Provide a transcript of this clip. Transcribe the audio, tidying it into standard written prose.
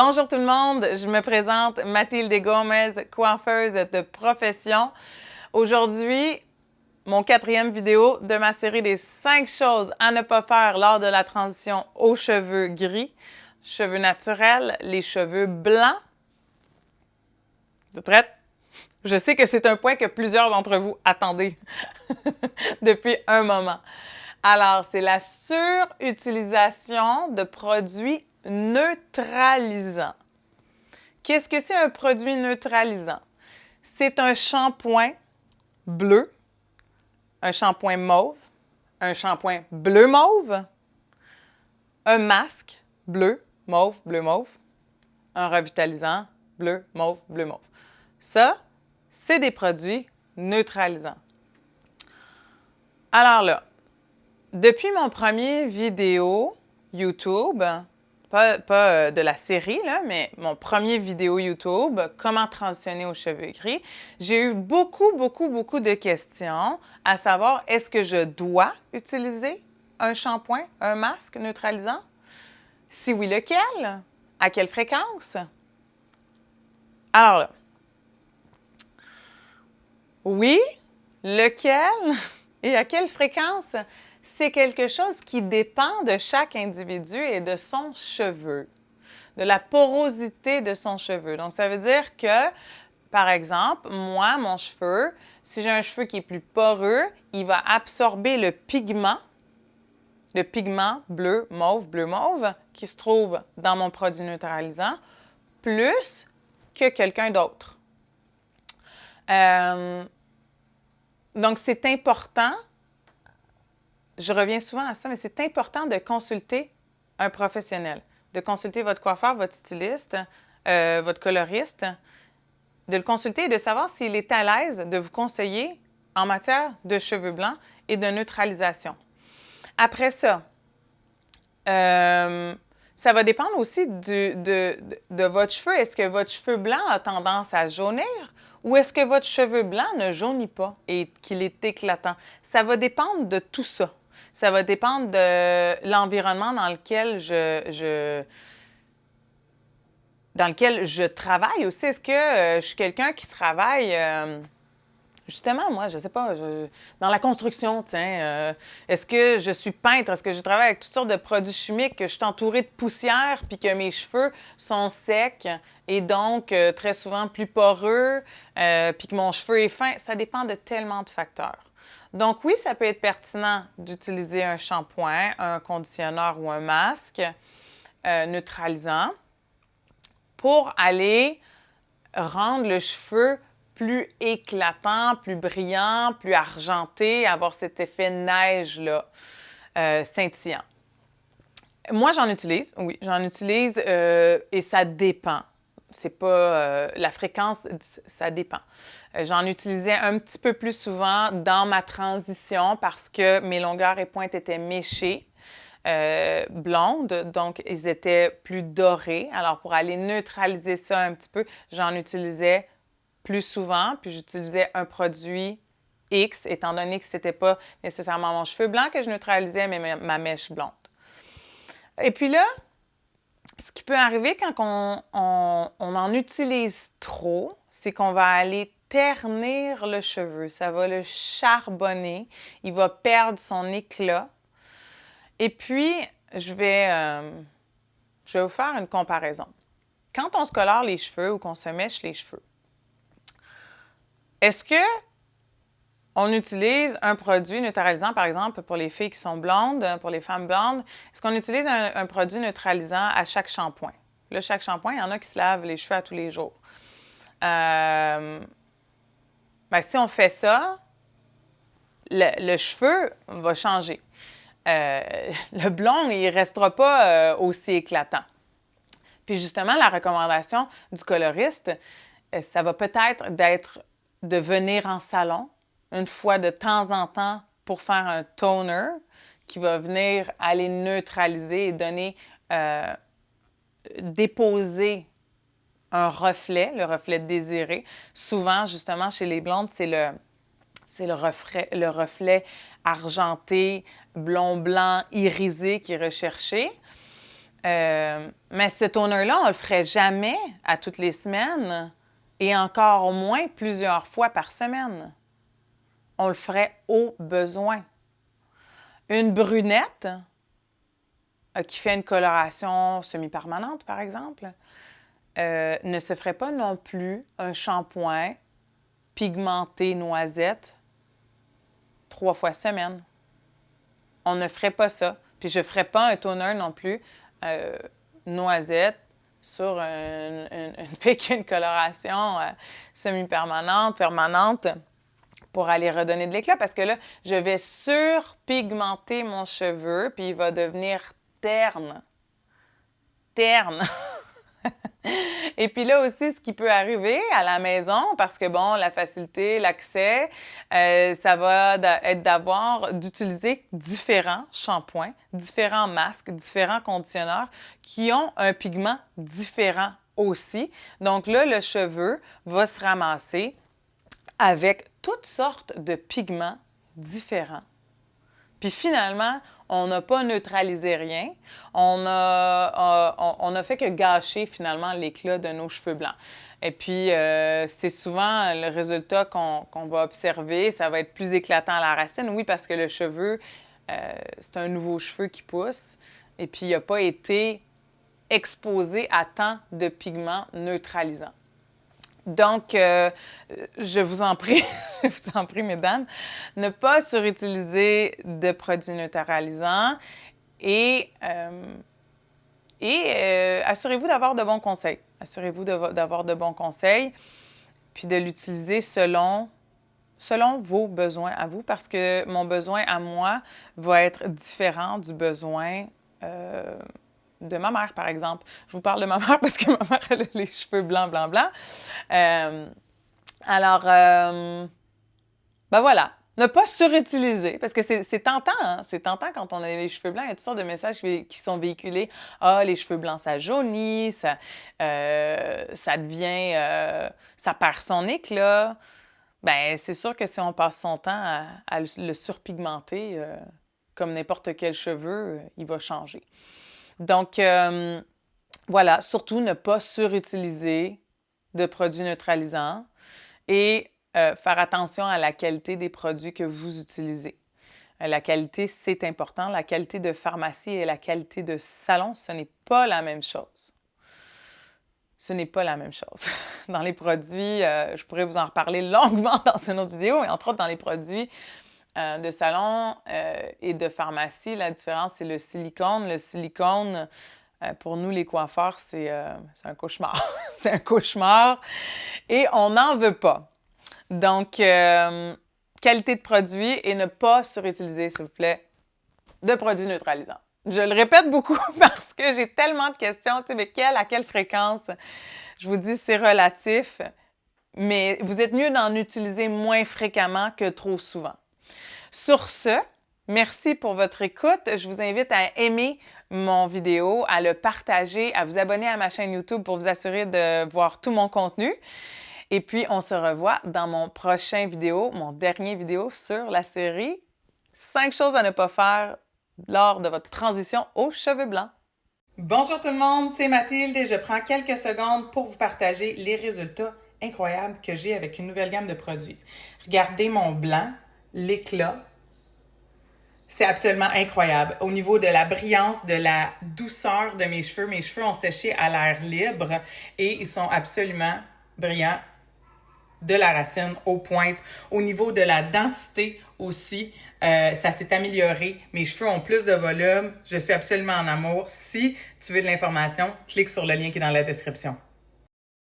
Bonjour tout le monde, je me présente Mathilde Gomez, coiffeuse de profession. Aujourd'hui, mon 4e vidéo de ma série des 5 choses à ne pas faire lors de la transition aux cheveux gris, cheveux naturels, les cheveux blancs. Vous êtes prête? Je sais que c'est un point que plusieurs d'entre vous attendez depuis un moment. Alors, c'est la surutilisation de produits neutralisants. Qu'est-ce que c'est un produit neutralisant? C'est un shampoing bleu, un shampoing mauve, un shampoing bleu-mauve, un masque bleu, mauve, un revitalisant bleu, mauve. Ça, c'est des produits neutralisants. Alors là, depuis mon premier vidéo YouTube, pas de la série, là, mais mon premier vidéo YouTube, comment transitionner aux cheveux gris, j'ai eu beaucoup de questions à savoir, est-ce que je dois utiliser un shampoing, un masque neutralisant? Si oui, lequel? À quelle fréquence? Alors là, oui, lequel et à quelle fréquence? C'est quelque chose qui dépend de chaque individu et de son cheveu, de la porosité de son cheveu. Donc, ça veut dire que, par exemple, moi, mon cheveu, si j'ai un cheveu qui est plus poreux, il va absorber le pigment bleu-mauve, qui se trouve dans mon produit neutralisant, plus que quelqu'un d'autre. Donc, c'est important. Je reviens souvent à ça, mais c'est important de consulter un professionnel, de consulter votre coiffeur, votre styliste, votre coloriste, de le consulter et de savoir s'il est à l'aise de vous conseiller en matière de cheveux blancs et de neutralisation. Après ça, ça va dépendre aussi de votre cheveu. Est-ce que votre cheveu blanc a tendance à jaunir ou est-ce que votre cheveu blanc ne jaunit pas et qu'il est éclatant? Ça va dépendre de tout ça. Ça va dépendre de l'environnement dans lequel je travaille aussi. Est-ce que je suis quelqu'un qui travaille, justement, moi, je ne sais pas, dans la construction, tiens, est-ce que je suis peintre? Est-ce que je travaille avec toutes sortes de produits chimiques, que je suis entourée de poussière, puis que mes cheveux sont secs et donc très souvent plus poreux, puis que mon cheveu est fin? Ça dépend de tellement de facteurs. Donc oui, ça peut être pertinent d'utiliser un shampoing, un conditionneur ou un masque neutralisant pour aller rendre le cheveu plus éclatant, plus brillant, plus argenté, avoir cet effet neige-là, scintillant. Moi, j'en utilise, oui, et ça dépend. C'est pas la fréquence, ça dépend. J'en utilisais un petit peu plus souvent dans ma transition parce que mes longueurs et pointes étaient méchées, blondes, donc ils étaient plus dorés. Alors, pour aller neutraliser ça un petit peu, j'en utilisais plus souvent, puis j'utilisais un produit X, étant donné que ce n'était pas nécessairement mon cheveu blanc que je neutralisais, mais ma mèche blonde. Et puis là, ce qui peut arriver quand on en utilise trop, c'est qu'on va aller ternir le cheveu. Ça va le charbonner. Il va perdre son éclat. Et puis, je vais vous faire une comparaison. Quand on se colore les cheveux ou qu'on se mèche les cheveux, est-ce qu'on utilise un produit neutralisant, par exemple, pour les filles qui sont blondes, pour les femmes blondes? Est-ce qu'on utilise un produit neutralisant à chaque shampoing? Là, chaque shampoing, il y en a qui se lavent les cheveux à tous les jours. Ben, si on fait ça, le cheveu va changer. Le blond, il ne restera pas aussi éclatant. Puis justement, la recommandation du coloriste, ça va peut-être de venir en salon une fois de temps en temps pour faire un toner qui va venir aller neutraliser et donner, déposer un reflet, le reflet désiré. Souvent, justement, chez les blondes, c'est le reflet argenté, blond-blanc, irisé qui est recherché. Mais ce toner-là, on le ferait jamais à toutes les semaines et encore au moins plusieurs fois par semaine. On le ferait au besoin. Une brunette qui fait une coloration semi-permanente, par exemple, ne se ferait pas non plus un shampoing pigmenté noisette 3 fois semaine. On ne ferait pas ça. Puis je ne ferais pas un toner non plus noisette sur une fille qui a une coloration semi-permanente, permanente, pour aller redonner de l'éclat. Parce que là, je vais surpigmenter mon cheveu, puis il va devenir terne. Terne. Et puis là aussi, ce qui peut arriver à la maison, parce que bon, la facilité, l'accès, ça va être d'utiliser différents shampoings, différents masques, différents conditionneurs qui ont un pigment différent aussi. Donc là, le cheveu va se ramasser avec toutes sortes de pigments différents. Puis finalement, on n'a pas neutralisé rien. On a fait que gâcher finalement l'éclat de nos cheveux blancs. Et puis, c'est souvent le résultat qu'on va observer. Ça va être plus éclatant à la racine. Oui, parce que le cheveu, c'est un nouveau cheveu qui pousse. Et puis, il n'a pas été exposé à tant de pigments neutralisants. Donc, je vous en prie, je vous en prie, mesdames, ne pas surutiliser de produits neutralisants et assurez-vous d'avoir de bons conseils. Assurez-vous d'avoir de bons conseils, puis de l'utiliser selon vos besoins à vous, parce que mon besoin à moi va être différent du besoin de ma mère, par exemple. Je vous parle de ma mère parce que ma mère, elle a les cheveux blancs, blancs, blancs. Ben voilà, ne pas surutiliser, parce que c'est tentant, hein? C'est tentant quand on a les cheveux blancs. Il y a toutes sortes de messages qui sont véhiculés. Ah, les cheveux blancs, ça jaunit, ça devient... ça perd son éclat. Ben c'est sûr que si on passe son temps à le surpigmenter, comme n'importe quel cheveu, il va changer. Donc, voilà, surtout ne pas surutiliser de produits neutralisants et faire attention à la qualité des produits que vous utilisez. La qualité, c'est important. La qualité de pharmacie et la qualité de salon, ce n'est pas la même chose. Ce n'est pas la même chose. Dans les produits, je pourrais vous en reparler longuement dans une autre vidéo, mais entre autres dans les produits de salon et de pharmacie, la différence, c'est le silicone. Le silicone, pour nous, les coiffeurs, c'est un cauchemar. C'est un cauchemar et on n'en veut pas. Donc, qualité de produit et ne pas surutiliser, s'il vous plaît, de produits neutralisants. Je le répète beaucoup parce que j'ai tellement de questions. Tu sais, mais à quelle fréquence? Je vous dis, c'est relatif, mais vous êtes mieux d'en utiliser moins fréquemment que trop souvent. Sur ce, merci pour votre écoute. Je vous invite à aimer mon vidéo, à le partager, à vous abonner à ma chaîne YouTube pour vous assurer de voir tout mon contenu. Et puis, on se revoit dans mon prochain vidéo, mon dernier vidéo sur la série 5 choses à ne pas faire lors de votre transition aux cheveux blancs. Bonjour tout le monde, c'est Mathilde et je prends quelques secondes pour vous partager les résultats incroyables que j'ai avec une nouvelle gamme de produits. Regardez mon blanc, l'éclat. C'est absolument incroyable. Au niveau de la brillance, de la douceur de mes cheveux ont séché à l'air libre et ils sont absolument brillants de la racine aux pointes. Au niveau de la densité aussi, ça s'est amélioré. Mes cheveux ont plus de volume. Je suis absolument en amour. Si tu veux de l'information, clique sur le lien qui est dans la description.